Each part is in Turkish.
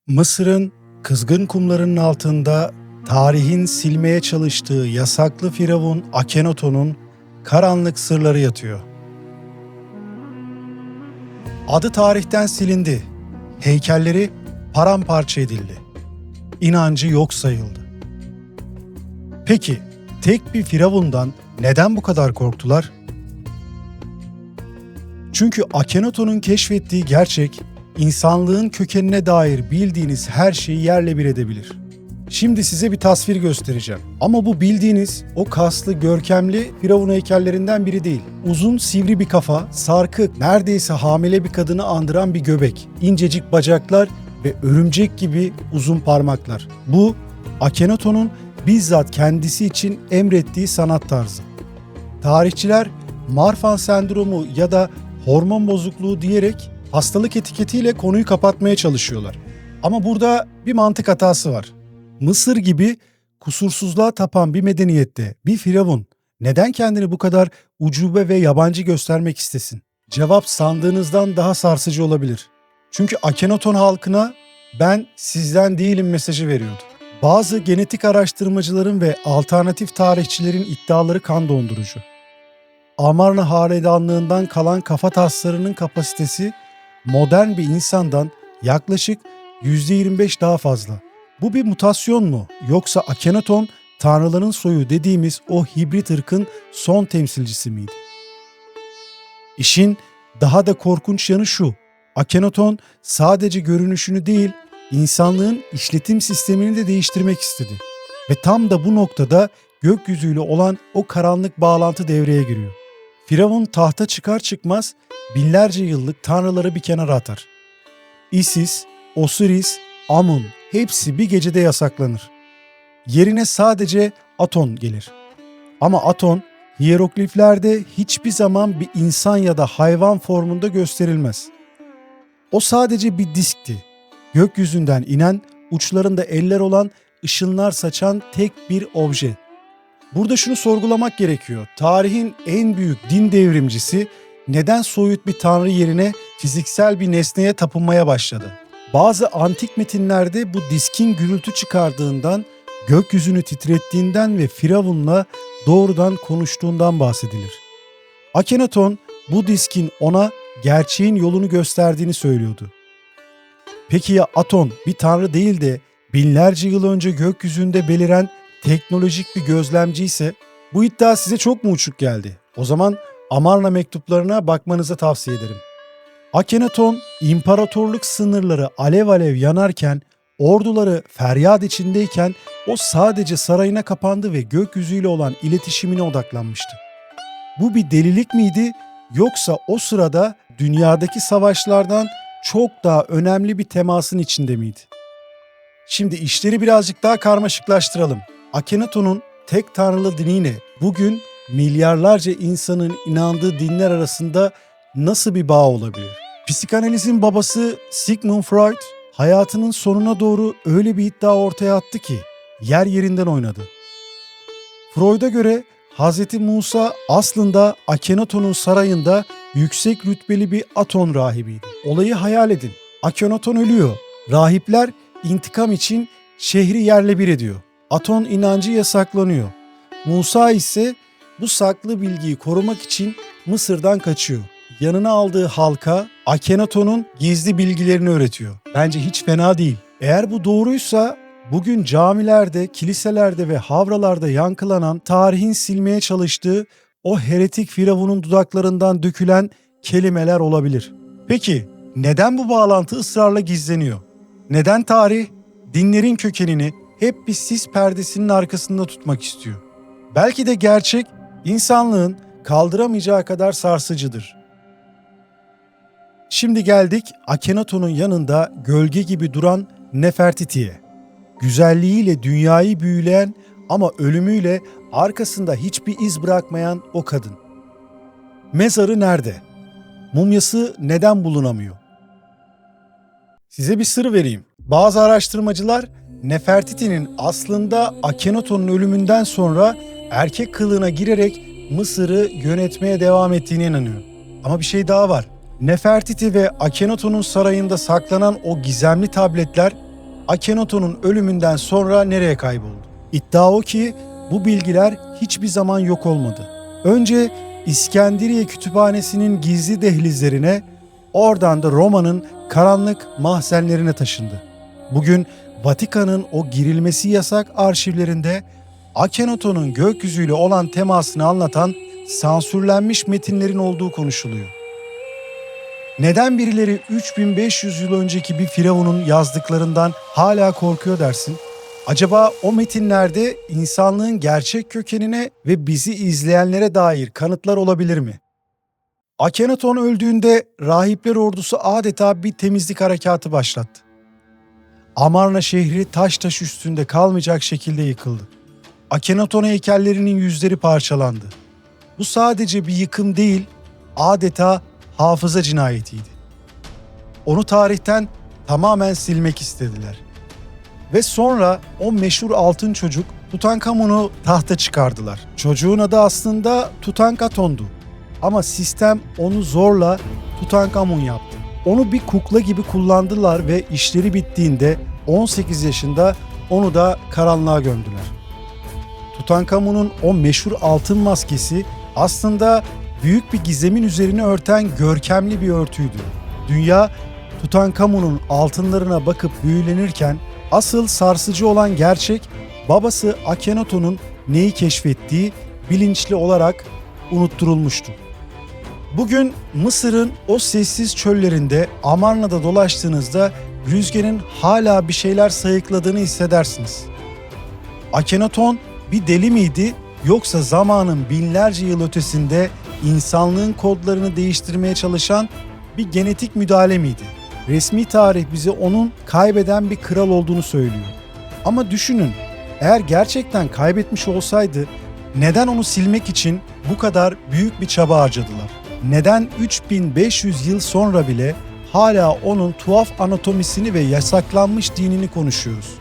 Mısır'ın kızgın kumlarının altında tarihin silmeye çalıştığı yasaklı firavun Akhenaton'un karanlık sırları yatıyor. Adı tarihten silindi, heykelleri paramparça edildi, inancı yok sayıldı. Peki tek bir firavundan neden bu kadar korktular? Çünkü Akhenaton'un keşfettiği gerçek, insanlığın kökenine dair bildiğiniz her şeyi yerle bir edebilir. Şimdi size bir tasvir göstereceğim. Ama bu bildiğiniz o kaslı, görkemli firavun heykellerinden biri değil. Uzun, sivri bir kafa, sarkık, neredeyse hamile bir kadını andıran bir göbek, incecik bacaklar ve örümcek gibi uzun parmaklar. Bu, Akhenaton'un bizzat kendisi için emrettiği sanat tarzı. Tarihçiler Marfan sendromu ya da hormon bozukluğu diyerek hastalık etiketiyle konuyu kapatmaya çalışıyorlar. Ama burada bir mantık hatası var. Mısır gibi kusursuzluğa tapan bir medeniyette bir firavun neden kendini bu kadar ucube ve yabancı göstermek istesin? Cevap sandığınızdan daha sarsıcı olabilir. Çünkü Akhenaton halkına ben sizden değilim mesajı veriyordu. Bazı genetik araştırmacıların ve alternatif tarihçilerin iddiaları kan dondurucu. Amarna hanedanlığından kalan kafa taslarının kapasitesi modern bir insandan yaklaşık %25 daha fazla. Bu bir mutasyon mu yoksa Akhenaton tanrıların soyu dediğimiz o hibrit ırkın son temsilcisi miydi? İşin daha da korkunç yanı şu. Akhenaton sadece görünüşünü değil, insanlığın işletim sistemini de değiştirmek istedi. Ve tam da bu noktada gökyüzüyle olan o karanlık bağlantı devreye giriyor. Firavun tahta çıkar çıkmaz binlerce yıllık tanrıları bir kenara atar. Isis, Osiris, Amun hepsi bir gecede yasaklanır. Yerine sadece Aton gelir. Ama Aton hiyerogliflerde hiçbir zaman bir insan ya da hayvan formunda gösterilmez. O sadece bir diskti. Gökyüzünden inen, uçlarında eller olan, ışınlar saçan tek bir obje. Burada şunu sorgulamak gerekiyor. Tarihin en büyük din devrimcisi neden soyut bir tanrı yerine fiziksel bir nesneye tapınmaya başladı? Bazı antik metinlerde bu diskin gürültü çıkardığından, gökyüzünü titrettiğinden ve Firavun'la doğrudan konuştuğundan bahsedilir. Akhenaton bu diskin ona gerçeğin yolunu gösterdiğini söylüyordu. Peki ya Aton bir tanrı değil de binlerce yıl önce gökyüzünde beliren teknolojik bir gözlemci ise bu iddia size çok mu uçuk geldi? O zaman Amarna mektuplarına bakmanızı tavsiye ederim. Akhenaton imparatorluk sınırları alev alev yanarken, orduları feryat içindeyken o sadece sarayına kapandı ve gökyüzüyle olan iletişimine odaklanmıştı. Bu bir delilik miydi yoksa o sırada dünyadaki savaşlardan çok daha önemli bir temasın içinde miydi? Şimdi işleri birazcık daha karmaşıklaştıralım. Akhenaton'un tek tanrılı diniyle bugün milyarlarca insanın inandığı dinler arasında nasıl bir bağ olabilir? Psikanalizin babası Sigmund Freud hayatının sonuna doğru öyle bir iddia ortaya attı ki yer yerinden oynadı. Freud'a göre Hz. Musa aslında Akhenaton'un sarayında yüksek rütbeli bir Aton rahibiydi. Olayı hayal edin. Akhenaton ölüyor. Rahipler intikam için şehri yerle bir ediyor. Aton inancı yasaklanıyor. Musa ise bu saklı bilgiyi korumak için Mısır'dan kaçıyor. Yanına aldığı halka Akhenaton'un gizli bilgilerini öğretiyor. Bence hiç fena değil. Eğer bu doğruysa bugün camilerde, kiliselerde ve havralarda yankılanan tarihin silmeye çalıştığı o heretik firavunun dudaklarından dökülen kelimeler olabilir. Peki neden bu bağlantı ısrarla gizleniyor? Neden tarih dinlerin kökenini hep bir sis perdesinin arkasında tutmak istiyor? Belki de gerçek insanlığın kaldıramayacağı kadar sarsıcıdır. Şimdi geldik Akhenaton'un yanında gölge gibi duran Nefertiti'ye. Güzelliğiyle dünyayı büyüleyen ama ölümüyle arkasında hiçbir iz bırakmayan o kadın. Mezarı nerede? Mumyası neden bulunamıyor? Size bir sır vereyim. Bazı araştırmacılar Nefertiti'nin aslında Akhenaton'un ölümünden sonra erkek kılığına girerek Mısır'ı yönetmeye devam ettiğine inanıyor. Ama bir şey daha var. Nefertiti ve Akhenaton'un sarayında saklanan o gizemli tabletler Akhenaton'un ölümünden sonra nereye kayboldu? İddia o ki bu bilgiler hiçbir zaman yok olmadı. Önce İskenderiye Kütüphanesi'nin gizli dehlizlerine, oradan da Roma'nın karanlık mahzenlerine taşındı. Bugün Vatikan'ın o girilmesi yasak arşivlerinde Akhenaton'un gökyüzüyle olan temasını anlatan sansürlenmiş metinlerin olduğu konuşuluyor. Neden birileri 3500 yıl önceki bir firavunun yazdıklarından hala korkuyor dersin? Acaba o metinlerde insanlığın gerçek kökenine ve bizi izleyenlere dair kanıtlar olabilir mi? Akhenaton öldüğünde rahipler ordusu adeta bir temizlik harekatı başlattı. Amarna şehri taş taş üstünde kalmayacak şekilde yıkıldı. Akhenaton heykellerinin yüzleri parçalandı. Bu sadece bir yıkım değil, adeta hafıza cinayetiydi. Onu tarihten tamamen silmek istediler. Ve sonra o meşhur altın çocuk Tutankamon'u tahta çıkardılar. Çocuğun adı aslında Tutankaton'du. Ama sistem onu zorla Tutankamon yaptı. Onu bir kukla gibi kullandılar ve işleri bittiğinde 18 yaşında onu da karanlığa gömdüler. Tutankamon'un o meşhur altın maskesi aslında büyük bir gizemin üzerine örten görkemli bir örtüydü. Dünya Tutankamon'un altınlarına bakıp büyülenirken asıl sarsıcı olan gerçek babası Akhenaton'un neyi keşfettiği bilinçli olarak unutturulmuştu. Bugün Mısır'ın o sessiz çöllerinde Amarna'da dolaştığınızda rüzgarın hala bir şeyler sayıkladığını hissedersiniz. Akhenaton bir deli miydi yoksa zamanın binlerce yıl ötesinde insanlığın kodlarını değiştirmeye çalışan bir genetik müdahale miydi? Resmi tarih bize onun kaybeden bir kral olduğunu söylüyor. Ama düşünün, eğer gerçekten kaybetmiş olsaydı neden onu silmek için bu kadar büyük bir çaba harcadılar? Neden 3500 yıl sonra bile hala onun tuhaf anatomisini ve yasaklanmış dinini konuşuyoruz?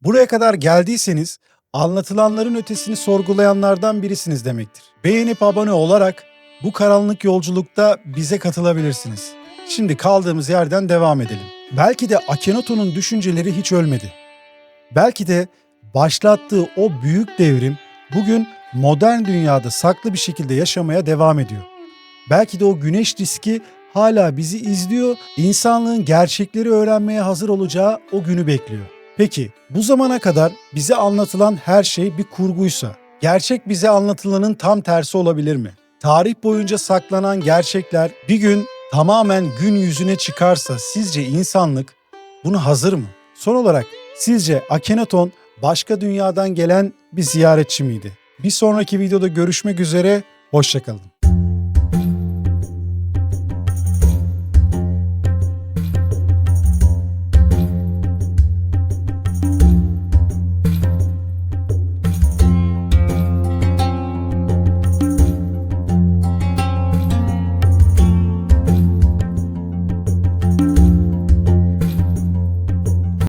Buraya kadar geldiyseniz anlatılanların ötesini sorgulayanlardan birisiniz demektir. Beğenip abone olarak bu karanlık yolculukta bize katılabilirsiniz. Şimdi kaldığımız yerden devam edelim. Belki de Akhenaton'un düşünceleri hiç ölmedi. Belki de başlattığı o büyük devrim bugün modern dünyada saklı bir şekilde yaşamaya devam ediyor. Belki de o güneş diski hala bizi izliyor, insanlığın gerçekleri öğrenmeye hazır olacağı o günü bekliyor. Peki bu zamana kadar bize anlatılan her şey bir kurguysa, gerçek bize anlatılanın tam tersi olabilir mi? Tarih boyunca saklanan gerçekler bir gün tamamen gün yüzüne çıkarsa sizce insanlık buna hazır mı? Son olarak sizce Akhenaton başka dünyadan gelen bir ziyaretçi miydi? Bir sonraki videoda görüşmek üzere, hoşça kalın.